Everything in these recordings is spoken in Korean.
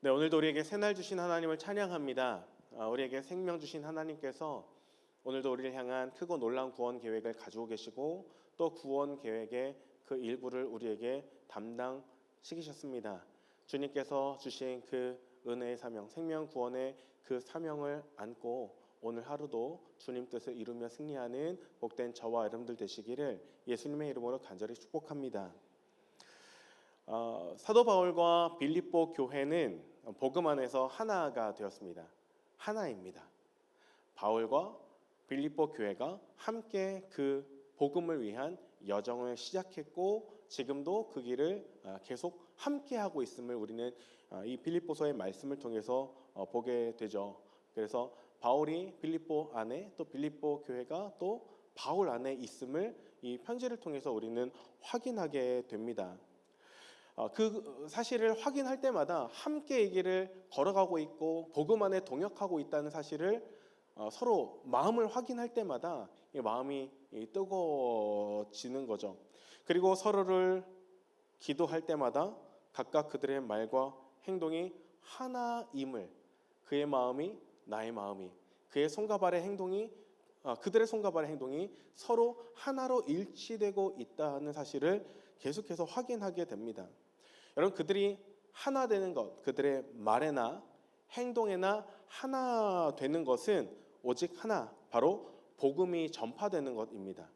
네, 오늘도 우리에게 새날 주신 하나님을 찬양합니다. 우리에게 생명 주신 하나님께서 오늘도 우리를 향한 크고 놀라운 구원 계획을 가지고 계시고 또 구원 계획의 그 일부를 우리에게 담당시키셨습니다. 주님께서 주신 그 은혜의 사명, 생명 구원의 그 사명을 안고 오늘 하루도 주님 뜻을 이루며 승리하는 복된 저와 여러분들 되시기를 예수님의 이름으로 간절히 축복합니다. 사도 바울과 빌립보 교회는 복음 안에서 하나가 되었습니다. 하나입니다. 바울과 빌립보 교회가 함께 그 복음을 위한 여정을 시작했고 지금도 그 길을 계속 함께 하고 있음을 우리는 이 빌립보서의 말씀을 통해서 보게 되죠. 그래서 바울이 빌립보 안에 또 빌립보 교회가 또 바울 안에 있음을 이 편지를 통해서 우리는 확인하게 됩니다. 그 사실을 확인할 때마다 함께 이 길을 걸어가고 있고 복음 안에 동역하고 있다는 사실을 서로 마음을 확인할 때마다 이 마음이 뜨거워지는 거죠. 그리고 서로를 기도할 때마다 각각 그들의 말과 행동이 하나임을, 그의 마음이 나의 마음이, 그의 손과 발의 행동이 그들의 손과 발의 행동이 서로 하나로 일치되고 있다는 사실을 계속해서 확인하게 됩니다. 여러분, 그들이 하나 되는 것, 그들의 말에나 행동에나 하나 되는 것은 오직 하나, 바로 복음이 전파되는 것입니다.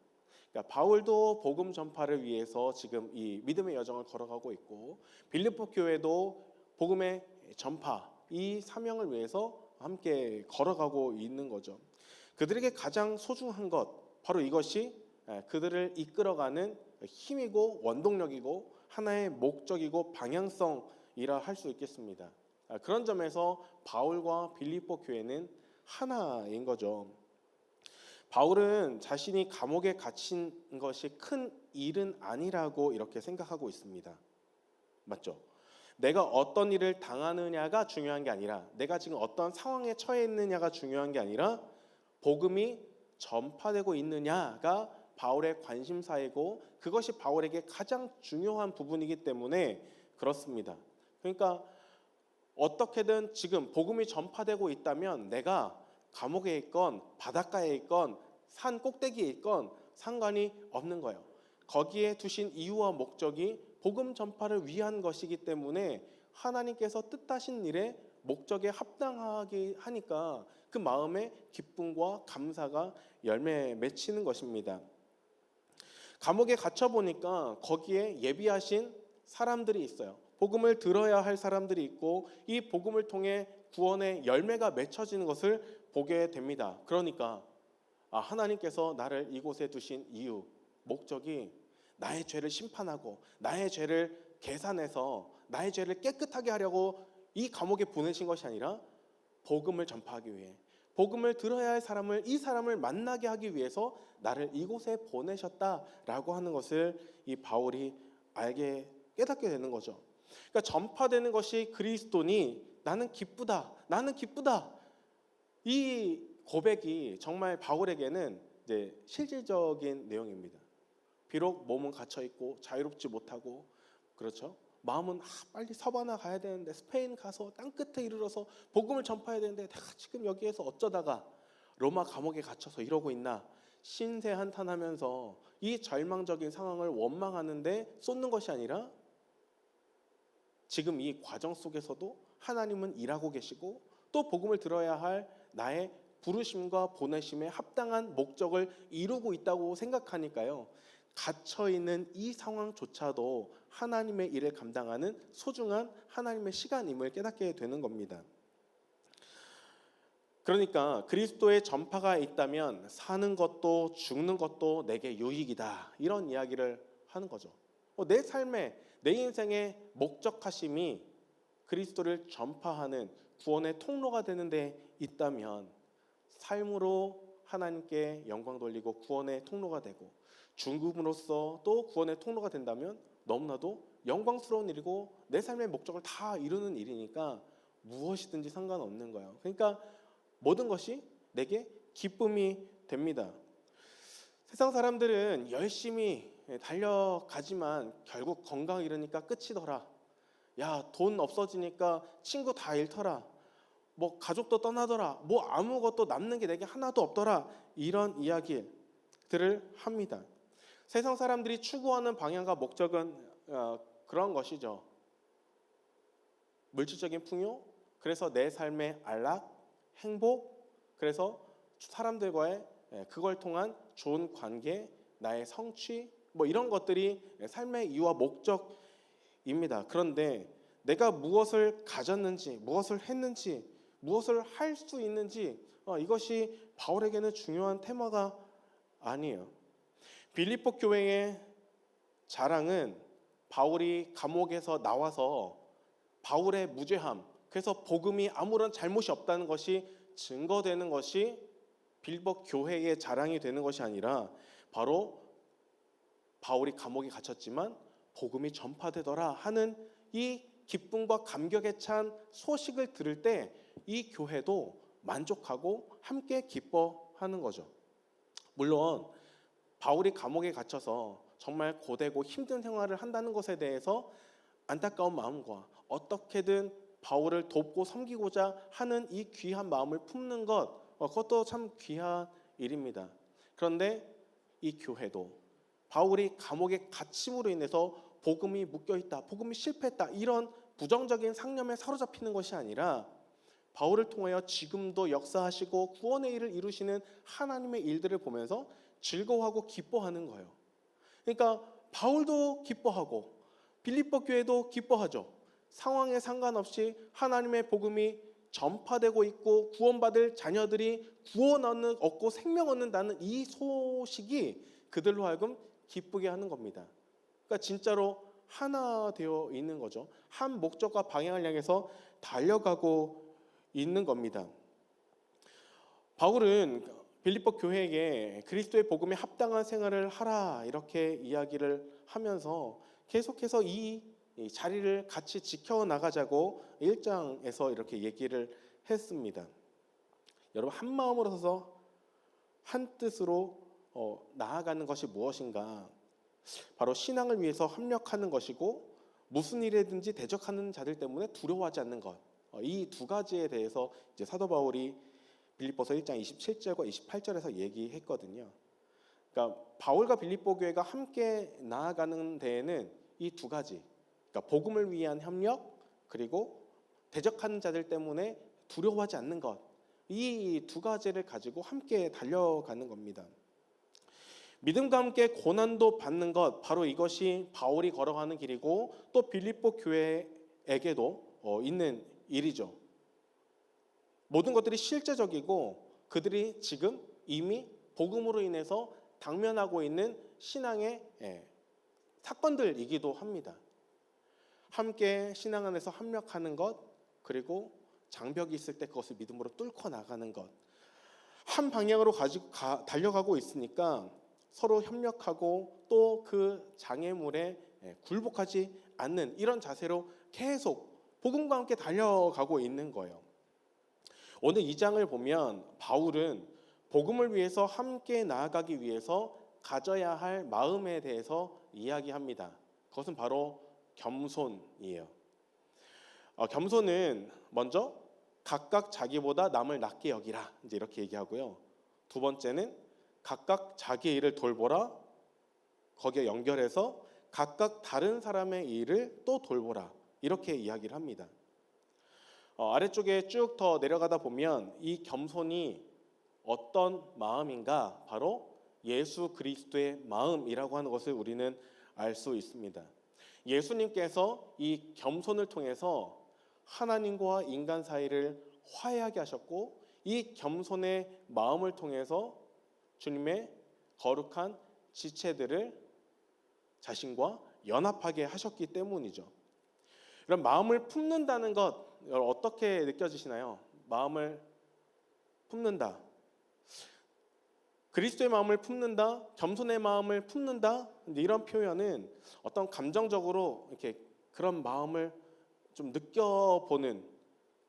그러니까 바울도 복음 전파를 위해서 지금 이 믿음의 여정을 걸어가고 있고 빌립보 교회도 복음의 전파, 이 사명을 위해서 함께 걸어가고 있는 거죠. 그들에게 가장 소중한 것, 바로 이것이 그들을 이끌어가는 힘이고 원동력이고 하나의 목적이고 방향성이라 할 수 있겠습니다. 그런 점에서 바울과 빌립보 교회는 하나인 거죠. 바울은 자신이 감옥에 갇힌 것이 큰 일은 아니라고 이렇게 생각하고 있습니다. 맞죠? 내가 어떤 일을 당하느냐가 중요한 게 아니라 내가 지금 어떤 상황에 처해 있느냐가 중요한 게 아니라 복음이 전파되고 있느냐가 바울의 관심사이고 그것이 바울에게 가장 중요한 부분이기 때문에 그렇습니다. 그러니까 어떻게든 지금 복음이 전파되고 있다면 내가 감옥에 있건 바닷가에 있건 산 꼭대기에 있건 상관이 없는 거예요. 거기에 두신 이유와 목적이 복음 전파를 위한 것이기 때문에 하나님께서 뜻하신 일에 목적에 합당하게 하니까 그 마음에 기쁨과 감사가 열매 맺히는 것입니다. 감옥에 갇혀 보니까 거기에 예비하신 사람들이 있어요. 복음을 들어야 할 사람들이 있고 이 복음을 통해 구원의 열매가 맺혀지는 것을 보게 됩니다. 그러니까 하나님께서 나를 이곳에 두신 이유, 목적이 나의 죄를 심판하고 나의 죄를 계산해서 나의 죄를 깨끗하게 하려고 이 감옥에 보내신 것이 아니라 복음을 전파하기 위해, 복음을 들어야 할 사람을, 이 사람을 만나게 하기 위해서 나를 이곳에 보내셨다라고 하는 것을 이 바울이 깨닫게 되는 거죠. 그러니까 전파되는 것이 그리스도니 나는 기쁘다, 나는 기쁘다. 이 고백이 정말 바울에게는 이제 실질적인 내용입니다. 비록 몸은 갇혀 있고 자유롭지 못하고, 그렇죠? 마음은 빨리 서바나 가야 되는데, 스페인 가서 땅끝에 이르러서 복음을 전파해야 되는데 내가 지금 여기에서 어쩌다가 로마 감옥에 갇혀서 이러고 있나, 신세 한탄하면서 이 절망적인 상황을 원망하는데 쏟는 것이 아니라 지금 이 과정 속에서도 하나님은 일하고 계시고 또 복음을 들어야 할 나의 부르심과 보내심에 합당한 목적을 이루고 있다고 생각하니까요, 갇혀있는 이 상황조차도 하나님의 일을 감당하는 소중한 하나님의 시간임을 깨닫게 되는 겁니다. 그러니까 그리스도의 전파가 있다면 사는 것도 죽는 것도 내게 유익이다, 이런 이야기를 하는 거죠. 내 삶에, 내 인생의 목적하심이 그리스도를 전파하는 구원의 통로가 되는 데 있다면 삶으로 하나님께 영광 돌리고 구원의 통로가 되고, 죽음으로써 또 구원의 통로가 된다면 너무나도 영광스러운 일이고 내 삶의 목적을 다 이루는 일이니까 무엇이든지 상관없는 거예요. 그러니까 모든 것이 내게 기쁨이 됩니다. 세상 사람들은 열심히 달려가지만 결국 건강 잃으니까 끝이더라, 야, 돈 없어지니까 친구 다 잃더라. 뭐 가족도 떠나더라. 뭐 아무것도 남는 게 내게 하나도 없더라. 이런 이야기들을 합니다. 세상 사람들이 추구하는 방향과 목적은 그런 것이죠. 물질적인 풍요, 그래서 내 삶의 안락, 행복, 그래서 사람들과의 그걸 통한 좋은 관계, 나의 성취, 뭐 이런 것들이 삶의 이유와 목적입니다. 그런데 내가 무엇을 가졌는지, 무엇을 했는지, 무엇을 할 수 있는지 이것이 바울에게는 중요한 테마가 아니에요. 빌립보 교회의 자랑은 바울이 감옥에서 나와서 바울의 무죄함, 그래서 복음이 아무런 잘못이 없다는 것이 증거되는 것이 빌립보 교회의 자랑이 되는 것이 아니라 바로 바울이 감옥에 갇혔지만 복음이 전파되더라 하는 이 기쁨과 감격에 찬 소식을 들을 때 이 교회도 만족하고 함께 기뻐하는 거죠. 물론 바울이 감옥에 갇혀서 정말 고되고 힘든 생활을 한다는 것에 대해서 안타까운 마음과 어떻게든 바울을 돕고 섬기고자 하는 이 귀한 마음을 품는 것, 그것도 참 귀한 일입니다. 그런데 이 교회도 바울이 감옥에 갇힘으로 인해서 복음이 묶여있다, 복음이 실패했다 이런 부정적인 상념에 사로잡히는 것이 아니라 바울을 통하여 지금도 역사하시고 구원의 일을 이루시는 하나님의 일들을 보면서 즐거워하고 기뻐하는 거예요. 그러니까 바울도 기뻐하고 빌립보 교회도 기뻐하죠. 상황에 상관없이 하나님의 복음이 전파되고 있고 구원받을 자녀들이 구원 얻고 생명 얻는다는 이 소식이 그들로 하여금 기쁘게 하는 겁니다. 그러니까 진짜로 하나 되어 있는 거죠. 한 목적과 방향을 향해서 달려가고 있는 겁니다. 바울은 빌립보 교회에게 그리스도의 복음에 합당한 생활을 하라 이렇게 이야기를 하면서 계속해서 이 자리를 같이 지켜나가자고 1장에서 이렇게 얘기를 했습니다. 여러분 한 마음으로 서서 한 뜻으로 나아가는 것이 무엇인가? 바로 신앙을 위해서 협력하는 것이고 무슨 일에든지 대적하는 자들 때문에 두려워하지 않는 것. 이 두 가지에 대해서 이제 사도 바울이 빌립보서 1장 27절과 28절에서 얘기했거든요. 그러니까 바울과 빌립보 교회가 함께 나아가는 데에는 이 두 가지, 그러니까 복음을 위한 협력 그리고 대적하는 자들 때문에 두려워하지 않는 것, 이 두 가지를 가지고 함께 달려가는 겁니다. 믿음과 함께 고난도 받는 것, 바로 이것이 바울이 걸어가는 길이고 또 빌립보 교회에게도 있는 일이죠. 모든 것들이 실제적이고 그들이 지금 이미 복음으로 인해서 당면하고 있는 신앙의 사건들이기도 합니다. 함께 신앙 안에서 협력하는 것, 그리고 장벽이 있을 때 그것을 믿음으로 뚫고 나가는 것, 한 방향으로 달려가고 있으니까 서로 협력하고 또 그 장애물에 굴복하지 않는 이런 자세로 계속 복음과 함께 달려가고 있는 거예요. 오늘 2장을 보면 바울은 복음을 위해서 함께 나아가기 위해서 가져야 할 마음에 대해서 이야기합니다. 그것은 바로 겸손이에요. 겸손은 먼저 각각 자기보다 남을 낮게 여기라 이제 이렇게 얘기하고요. 두 번째는 각각 자기 일을 돌보라. 거기에 연결해서 각각 다른 사람의 일을 또 돌보라 이렇게 이야기를 합니다. 아래쪽에 쭉 더 내려가다 보면 이 겸손이 어떤 마음인가? 바로 예수 그리스도의 마음이라고 하는 것을 우리는 알 수 있습니다. 예수님께서 이 겸손을 통해서 하나님과 인간 사이를 화해하게 하셨고 이 겸손의 마음을 통해서 주님의 거룩한 지체들을 자신과 연합하게 하셨기 때문이죠. 그럼 마음을 품는다는 것 어떻게 느껴지시나요? 마음을 품는다. 그리스도의 마음을 품는다, 겸손의 마음을 품는다. 이런 표현은 어떤 감정적으로 이렇게 그런 마음을 좀 느껴보는,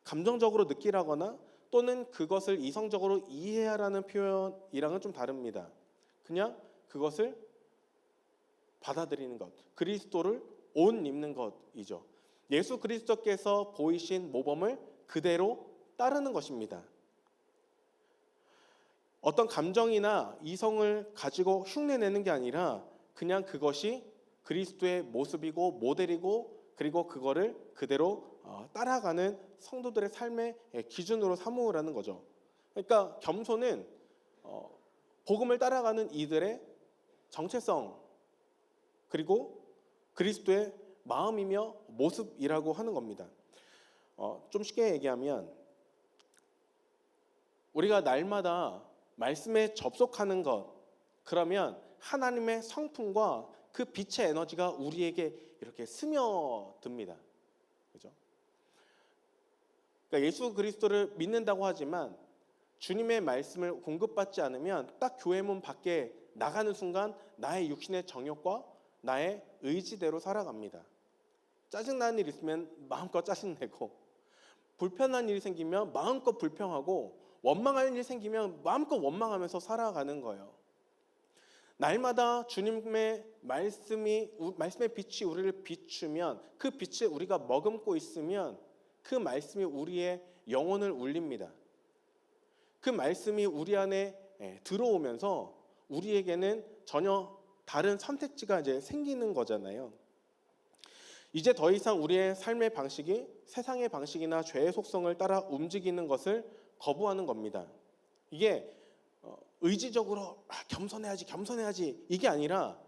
감정적으로 느끼라거나 또는 그것을 이성적으로 이해하라는 표현이랑은 좀 다릅니다. 그냥 그것을 받아들이는 것, 그리스도를 옷 입는 것이죠. 예수 그리스도께서 보이신 모범을 그대로 따르는 것입니다. 어떤 감정이나 이성을 가지고 흉내내는 게 아니라 그냥 그것이 그리스도의 모습이고 모델이고 그리고 그거를 그대로 따라가는 성도들의 삶의 기준으로 삼으라는 거죠. 그러니까 겸손은 복음을 따라가는 이들의 정체성 그리고 그리스도의 마음이며 모습이라고 하는 겁니다. 좀 쉽게 얘기하면 우리가 날마다 말씀에 접속하는 것, 그러면 하나님의 성품과 그 빛의 에너지가 우리에게 이렇게 스며듭니다. 그죠? 그러니까 예수 그리스도를 믿는다고 하지만 주님의 말씀을 공급받지 않으면 딱 교회 문 밖에 나가는 순간 나의 육신의 정욕과 나의 의지대로 살아갑니다. 짜증나는 일 있으면 마음껏 짜증내고, 불편한 일이 생기면 마음껏 불평하고, 원망하는 일이 생기면 마음껏 원망하면서 살아가는 거예요. 날마다 주님의 말씀의 빛이 우리를 비추면, 그 빛을 우리가 머금고 있으면 그 말씀이 우리의 영혼을 울립니다. 그 말씀이 우리 안에 들어오면서 우리에게는 전혀 다른 선택지가 이제 생기는 거잖아요. 이제 더 이상 우리의 삶의 방식이 세상의 방식이나 죄의 속성을 따라 움직이는 것을 거부하는 겁니다. 이게 의지적으로 겸손해야지 이게 아니라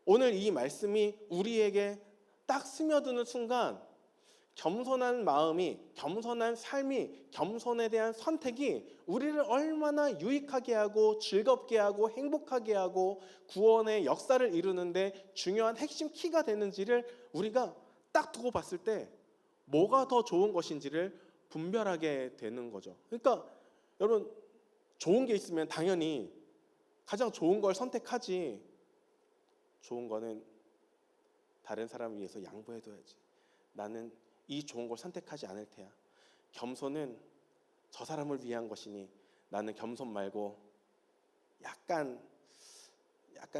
오늘 이 말씀이 우리에게 딱 스며드는 순간 겸손한 마음이, 겸손한 삶이, 겸손에 대한 선택이 우리를 얼마나 유익하게 하고 즐겁게 하고 행복하게 하고 구원의 역사를 이루는데 중요한 핵심 키가 되는지를 우리가 딱 두고 봤을 때 뭐가 더 좋은 것인지를 분별하게 되는 거죠. 그러니까 여러분, 좋은 게 있으면 당연히 가장 좋은 걸 선택하지. 좋은 거는 다른 사람을 위해서 양보해둬야지. 나는 이 좋은 걸 선택하지 않을 테야. 겸손은 저 사람을 위한 것이니 나는 겸손 말고 약간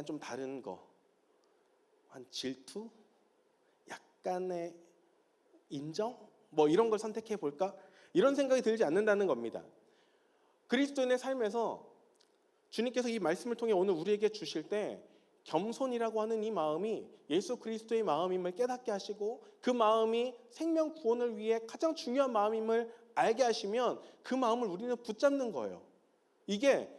좀 다른 거, 한 질투, 약간의 인정, 뭐 이런 걸 선택해 볼까? 이런 생각이 들지 않는다는 겁니다. 그리스도인의 삶에서 주님께서 이 말씀을 통해 오늘 우리에게 주실 때 겸손이라고 하는 이 마음이 예수 그리스도의 마음임을 깨닫게 하시고 그 마음이 생명 구원을 위해 가장 중요한 마음임을 알게 하시면 그 마음을 우리는 붙잡는 거예요. 이게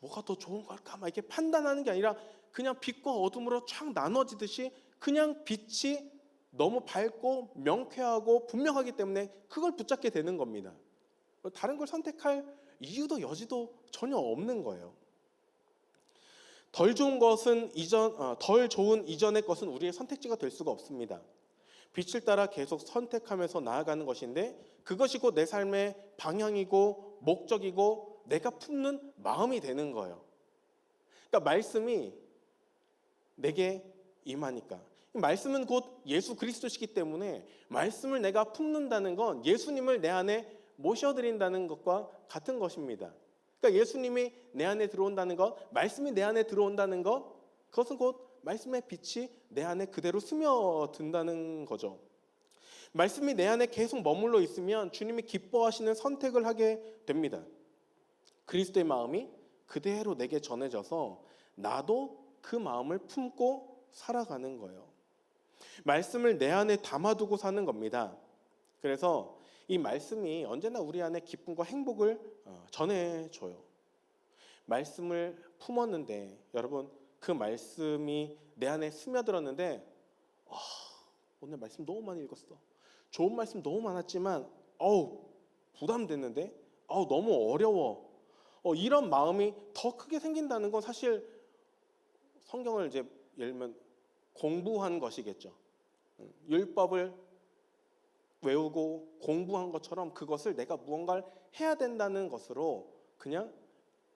뭐가 더 좋은 걸까? 막 이렇게 판단하는 게 아니라 그냥 빛과 어둠으로 쫙 나눠지듯이 그냥 빛이 너무 밝고 명쾌하고 분명하기 때문에 그걸 붙잡게 되는 겁니다. 다른 걸 선택할 이유도 여지도 전혀 없는 거예요. 덜 좋은 이전의 것은 우리의 선택지가 될 수가 없습니다. 빛을 따라 계속 선택하면서 나아가는 것인데 그것이 곧 내 삶의 방향이고 목적이고 내가 품는 마음이 되는 거예요. 그러니까 말씀이 내게 임하니까. 말씀은 곧 예수 그리스도시기 때문에 말씀을 내가 품는다는 건 예수님을 내 안에 모셔드린다는 것과 같은 것입니다. 그러니까 예수님이 내 안에 들어온다는 것, 말씀이 내 안에 들어온다는 것, 그것은 곧 말씀의 빛이 내 안에 그대로 스며든다는 거죠. 말씀이 내 안에 계속 머물러 있으면 주님이 기뻐하시는 선택을 하게 됩니다. 그리스도의 마음이 그대로 내게 전해져서 나도 그 마음을 품고 살아가는 거예요. 말씀을 내 안에 담아두고 사는 겁니다. 그래서 이 말씀이 언제나 우리 안에 기쁨과 행복을 전해줘요. 말씀을 품었는데 여러분, 그 말씀이 내 안에 스며들었는데 오늘 말씀 너무 많이 읽었어. 좋은 말씀 너무 많았지만 부담됐는데 너무 어려워. 이런 마음이 더 크게 생긴다는 건 사실 성경을 이제 예를 들면 공부한 것이겠죠. 율법을 외우고 공부한 것처럼 그것을 내가 무언가를 해야 된다는 것으로 그냥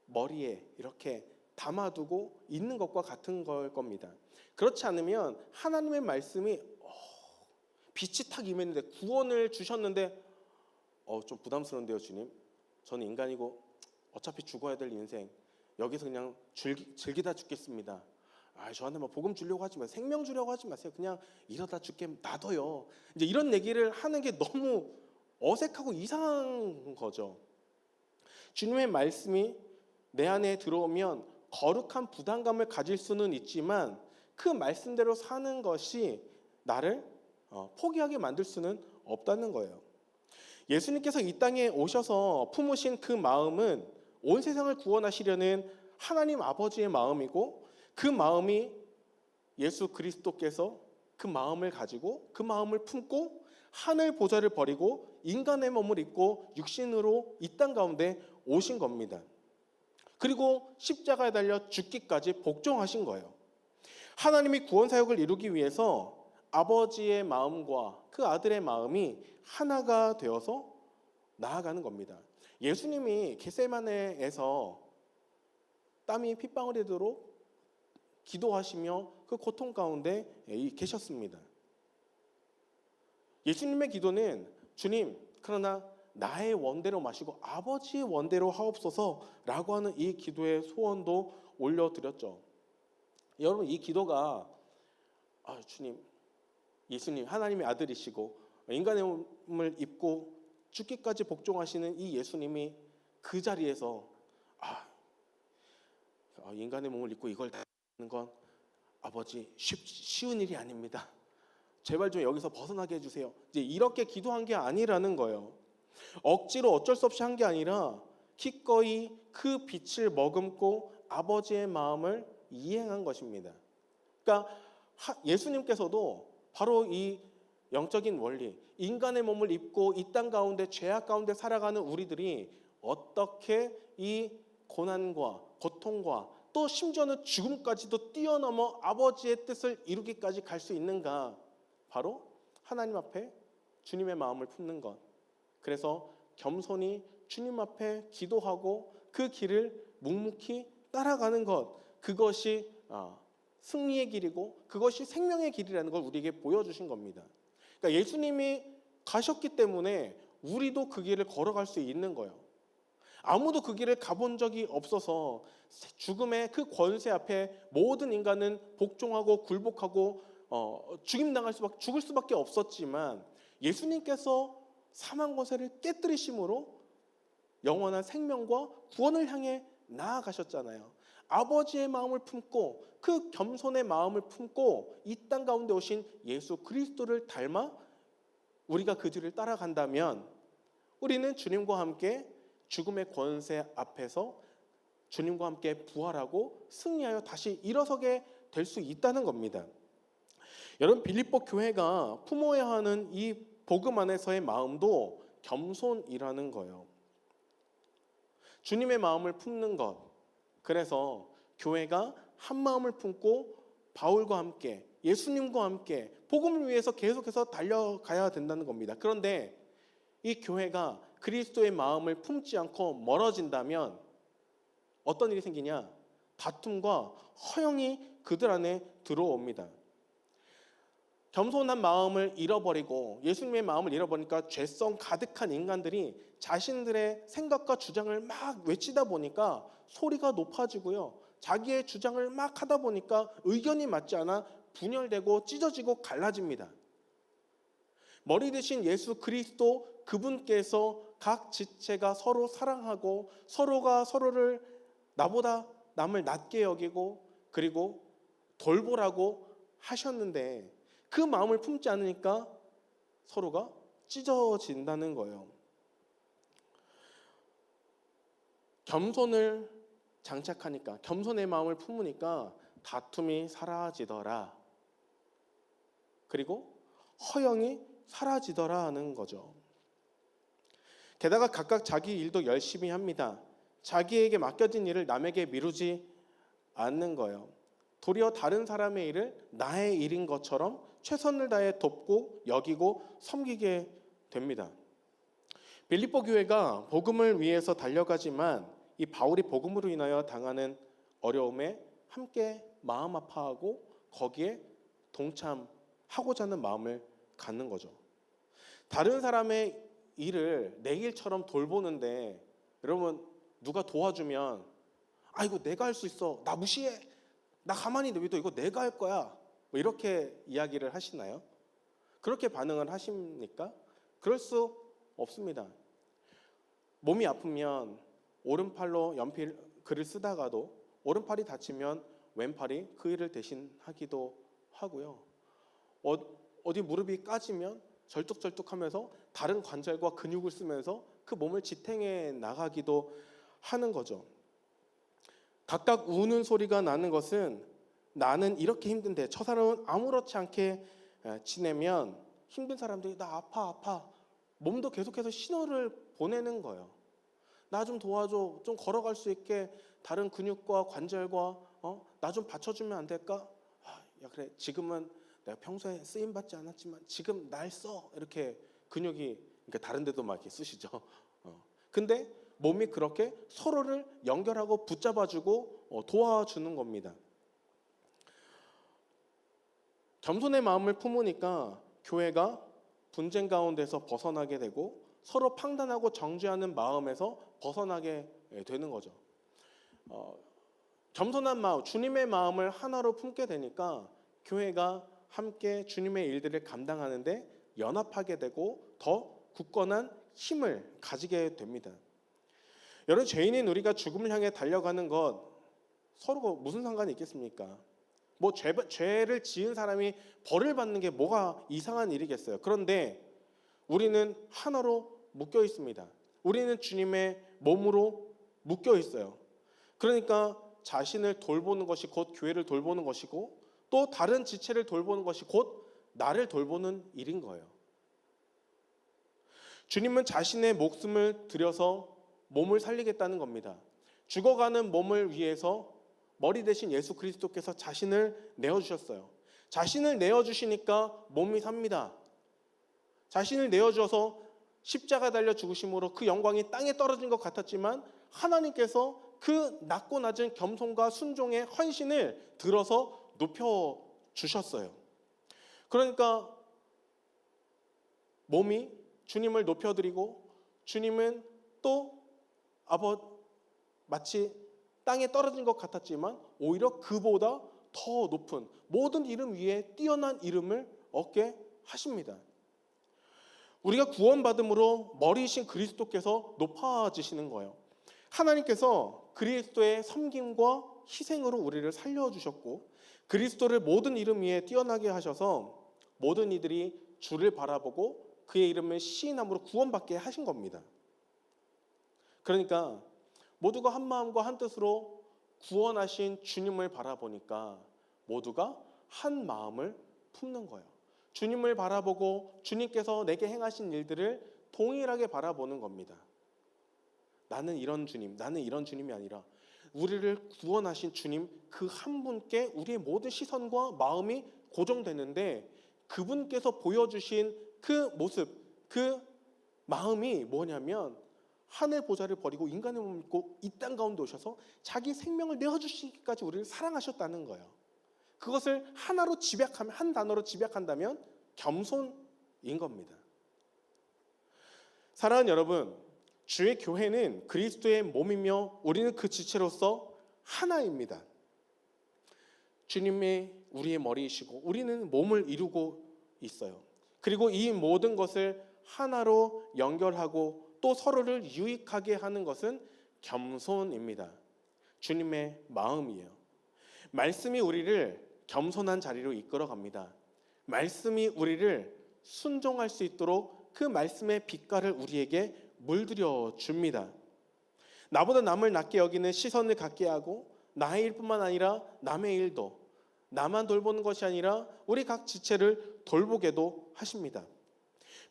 머리에 이렇게 담아두고 있는 것과 같은 걸 겁니다. 그렇지 않으면 하나님의 말씀이 빛이 탁 임했는데 구원을 주셨는데 좀 부담스러운데요, 주님. 저는 인간이고 어차피 죽어야 될 인생 여기서 그냥 즐기다 죽겠습니다. 저한테 뭐 복음 주려고 하지 마세요. 생명 주려고 하지 마세요. 그냥 이러다 죽게 놔둬요. 이제 이런 얘기를 하는 게 너무 어색하고 이상한 거죠. 주님의 말씀이 내 안에 들어오면 거룩한 부담감을 가질 수는 있지만 그 말씀대로 사는 것이 나를 포기하게 만들 수는 없다는 거예요. 예수님께서 이 땅에 오셔서 품으신 그 마음은 온 세상을 구원하시려는 하나님 아버지의 마음이고, 그 마음이 예수 그리스도께서 그 마음을 가지고 그 마음을 품고 하늘 보좌를 버리고 인간의 몸을 입고 육신으로 이 땅 가운데 오신 겁니다. 그리고 십자가에 달려 죽기까지 복종하신 거예요. 하나님이 구원 사역을 이루기 위해서 아버지의 마음과 그 아들의 마음이 하나가 되어서 나아가는 겁니다. 예수님이 겟세마네에서 땀이 핏방울이 되도록 기도하시며 그 고통 가운데 계셨습니다. 예수님의 기도는 주님, 그러나 나의 원대로 마시고 아버지의 원대로 하옵소서라고 하는 이 기도의 소원도 올려드렸죠. 여러분, 이 기도가 주님, 예수님 하나님의 아들이시고 인간의 몸을 입고 죽기까지 복종하시는 이 예수님이 그 자리에서 인간의 몸을 입고 이걸 다 하는 건 아버지 쉬운 일이 아닙니다. 제발 좀 여기서 벗어나게 해주세요. 이제 이렇게 기도한 게 아니라는 거예요. 억지로 어쩔 수 없이 한 게 아니라 기꺼이 그 빛을 머금고 아버지의 마음을 이행한 것입니다. 그러니까 예수님께서도 바로 이 영적인 원리, 인간의 몸을 입고 이 땅 가운데 죄악 가운데 살아가는 우리들이 어떻게 이 고난과 고통과 또 심지어는 죽음까지도 뛰어넘어 아버지의 뜻을 이루기까지 갈 수 있는가? 바로 하나님 앞에 주님의 마음을 품는 것. 그래서 겸손히 주님 앞에 기도하고 그 길을 묵묵히 따라가는 것. 그것이 승리의 길이고 그것이 생명의 길이라는 걸 우리에게 보여주신 겁니다. 그러니까 예수님이 가셨기 때문에 우리도 그 길을 걸어갈 수 있는 거예요. 아무도 그 길을 가본 적이 없어서 죽음의 그 권세 앞에 모든 인간은 복종하고 굴복하고 죽을 수밖에 없었지만 예수님께서 사망 권세를 깨뜨리심으로 영원한 생명과 구원을 향해 나아가셨잖아요. 아버지의 마음을 품고 그 겸손의 마음을 품고 이 땅 가운데 오신 예수 그리스도를 닮아 우리가 그 뒤를 따라간다면 우리는 주님과 함께 죽음의 권세 앞에서 주님과 함께 부활하고 승리하여 다시 일어서게 될 수 있다는 겁니다. 여러분, 빌립보 교회가 품어야 하는 이 복음 안에서의 마음도 겸손이라는 거예요. 주님의 마음을 품는 것. 그래서 교회가 한 마음을 품고 바울과 함께 예수님과 함께 복음을 위해서 계속해서 달려가야 된다는 겁니다. 그런데 이 교회가 그리스도의 마음을 품지 않고 멀어진다면 어떤 일이 생기냐? 다툼과 허영이 그들 안에 들어옵니다. 겸손한 마음을 잃어버리고 예수님의 마음을 잃어버리니까 죄성 가득한 인간들이 자신들의 생각과 주장을 막 외치다 보니까 소리가 높아지고요. 자기의 주장을 막 하다 보니까 의견이 맞지 않아 분열되고 찢어지고 갈라집니다. 머리 대신 예수 그리스도 그분께서 각 지체가 서로 사랑하고 서로가 서로를 나보다 남을 낮게 여기고 그리고 돌보라고 하셨는데 그 마음을 품지 않으니까 서로가 찢어진다는 거예요. 겸손을 장착하니까, 겸손의 마음을 품으니까 다툼이 사라지더라. 그리고 허영이 사라지더라 하는 거죠. 게다가 각각 자기 일도 열심히 합니다. 자기에게 맡겨진 일을 남에게 미루지 않는 거예요. 도리어 다른 사람의 일을 나의 일인 것처럼 최선을 다해 돕고 여기고 섬기게 됩니다. 빌립보 교회가 복음을 위해서 달려가지만 이 바울이 복음으로 인하여 당하는 어려움에 함께 마음 아파하고 거기에 동참하고자 하는 마음을 갖는 거죠. 다른 사람의 일을 내 일처럼 돌보는데 여러분 누가 도와주면 이거 내가 할 수 있어, 나 무시해, 나 가만히 내비둬. 이거 내가 할 거야. 뭐 이렇게 이야기를 하시나요? 그렇게 반응을 하십니까? 그럴 수 없습니다. 몸이 아프면 오른팔로 연필 글을 쓰다가도 오른팔이 다치면 왼팔이 그 일을 대신하기도 하고요. 어디 무릎이 까지면 절뚝절뚝하면서 다른 관절과 근육을 쓰면서 그 몸을 지탱해 나가기도 하는 거죠. 각각 우는 소리가 나는 것은 나는 이렇게 힘든데 저 사람은 아무렇지 않게 지내면 힘든 사람들이 나 아파 몸도 계속해서 신호를 보내는 거예요. 나 좀 도와줘. 좀 걸어갈 수 있게 다른 근육과 관절과 나 좀 받쳐주면 안 될까? 야 그래 지금은 내가 평소에 쓰임 받지 않았지만 지금 날 써. 이렇게 근육이 그러니까 다른 데도 막 이렇게 쓰시죠. 근데 몸이 그렇게 서로를 연결하고 붙잡아주고 도와주는 겁니다. 겸손의 마음을 품으니까 교회가 분쟁 가운데서 벗어나게 되고 서로 판단하고 정죄하는 마음에서 벗어나게 되는 거죠. 겸손한 마음, 주님의 마음을 하나로 품게 되니까 교회가 함께 주님의 일들을 감당하는데 연합하게 되고 더 굳건한 힘을 가지게 됩니다. 여러분, 죄인인 우리가 죽음을 향해 달려가는 것 서로 무슨 상관이 있겠습니까? 뭐 죄를 지은 사람이 벌을 받는 게 뭐가 이상한 일이겠어요. 그런데 우리는 하나로 묶여 있습니다. 우리는 주님의 몸으로 묶여 있어요. 그러니까 자신을 돌보는 것이 곧 교회를 돌보는 것이고 또 다른 지체를 돌보는 것이 곧 나를 돌보는 일인 거예요. 주님은 자신의 목숨을 들여서 몸을 살리겠다는 겁니다. 죽어가는 몸을 위해서 머리 대신 예수 그리스도께서 자신을 내어주셨어요. 자신을 내어주시니까 몸이 삽니다. 자신을 내어주어서 십자가 달려 죽으심으로 그 영광이 땅에 떨어진 것 같았지만 하나님께서 그 낮고 낮은 겸손과 순종의 헌신을 들어서 높여주셨어요. 그러니까 몸이 주님을 높여드리고 주님은 또 마치 땅에 떨어진 것 같았지만 오히려 그보다 더 높은 모든 이름 위에 뛰어난 이름을 얻게 하십니다. 우리가 구원받음으로 머리이신 그리스도께서 높아지시는 거예요. 하나님께서 그리스도의 섬김과 희생으로 우리를 살려주셨고 그리스도를 모든 이름 위에 뛰어나게 하셔서 모든 이들이 주를 바라보고 그의 이름을 시인함으로 구원받게 하신 겁니다. 그러니까 모두가 한 마음과 한 뜻으로 구원하신 주님을 바라보니까 모두가 한 마음을 품는 거예요. 주님을 바라보고 주님께서 내게 행하신 일들을 동일하게 바라보는 겁니다. 나는 이런 주님, 나는 이런 주님이 아니라 우리를 구원하신 주님 그 한 분께 우리의 모든 시선과 마음이 고정되는데 그분께서 보여주신 그 모습, 그 마음이 뭐냐면 하늘 보좌를 버리고 인간의 몸을 입고 이 땅 가운데 오셔서 자기 생명을 내어주시기까지 우리를 사랑하셨다는 거예요. 그것을 하나로 집약하면 한 단어로 집약한다면 겸손인 겁니다. 사랑하는 여러분, 주의 교회는 그리스도의 몸이며 우리는 그 지체로서 하나입니다. 주님이 우리의 머리이시고 우리는 몸을 이루고 있어요. 그리고 이 모든 것을 하나로 연결하고 또 서로를 유익하게 하는 것은 겸손입니다. 주님의 마음이에요. 말씀이 우리를 겸손한 자리로 이끌어갑니다. 말씀이 우리를 순종할 수 있도록 그 말씀의 빛깔을 우리에게 물들여 줍니다. 나보다 남을 낮게 여기는 시선을 갖게 하고 나의 일뿐만 아니라 남의 일도 나만 돌보는 것이 아니라 우리 각 지체를 돌보게도 하십니다.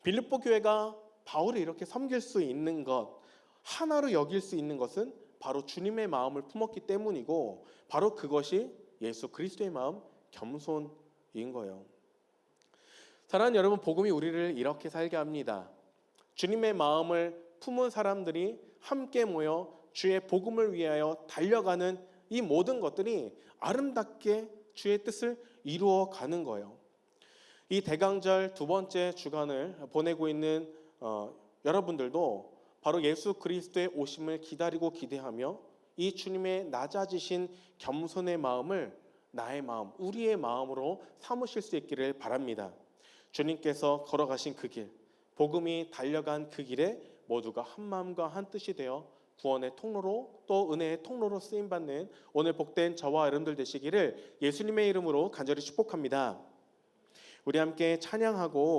빌립보 교회가 바울을 이렇게 섬길 수 있는 것, 하나로 여길 수 있는 것은 바로 주님의 마음을 품었기 때문이고 바로 그것이 예수 그리스도의 마음, 겸손인 거예요. 사랑하는 여러분, 복음이 우리를 이렇게 살게 합니다. 주님의 마음을 품은 사람들이 함께 모여 주의 복음을 위하여 달려가는 이 모든 것들이 아름답게 주의 뜻을 이루어 가는 거예요. 이 대강절 두 번째 주간을 보내고 있는 여러분들도 바로 예수 그리스도의 오심을 기다리고 기대하며 이 주님의 낮아지신 겸손의 마음을 나의 마음, 우리의 마음으로 삼으실 수 있기를 바랍니다. 주님께서 걸어가신 그 길, 복음이 달려간 그 길에 모두가 한 마음과 한 뜻이 되어 구원의 통로로 또 은혜의 통로로 쓰임받는 오늘 복된 저와 여러분들 되시기를 예수님의 이름으로 간절히 축복합니다. 우리 함께 찬양하고